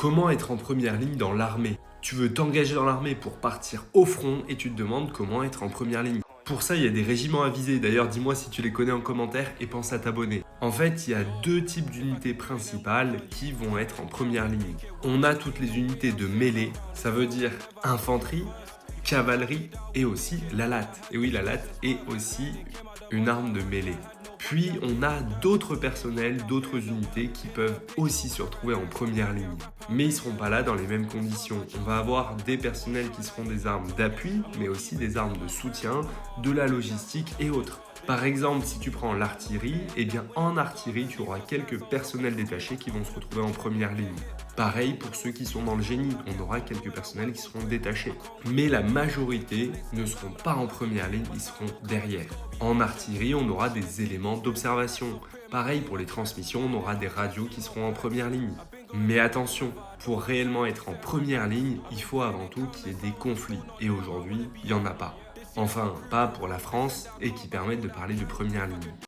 Comment être en première ligne dans l'armée? Tu veux t'engager dans l'armée pour partir au front et tu te demandes comment être en première ligne. Pour ça, il y a des régiments à viser. D'ailleurs, dis-moi si tu les connais en commentaire et pense à t'abonner. En fait, il y a deux types d'unités principales qui vont être en première ligne. On a toutes les unités de mêlée, ça veut dire infanterie, cavalerie et aussi la latte. Et oui, la latte est aussi une arme de mêlée. Puis on a d'autres personnels, d'autres unités qui peuvent aussi se retrouver en première ligne. Mais ils ne seront pas là dans les mêmes conditions. On va avoir des personnels qui seront des armes d'appui, mais aussi des armes de soutien, de la logistique et autres. Par exemple, si tu prends l'artillerie, eh bien en artillerie, tu auras quelques personnels détachés qui vont se retrouver en première ligne. Pareil pour ceux qui sont dans le génie, on aura quelques personnels qui seront détachés. Mais la majorité ne seront pas en première ligne, ils seront derrière. En artillerie, on aura des éléments d'observation. Pareil pour les transmissions, on aura des radios qui seront en première ligne. Mais attention, pour réellement être en première ligne, il faut avant tout qu'il y ait des conflits. Et aujourd'hui, il n'y en a pas. Enfin, pas pour la France et qui permettent de parler de première ligne.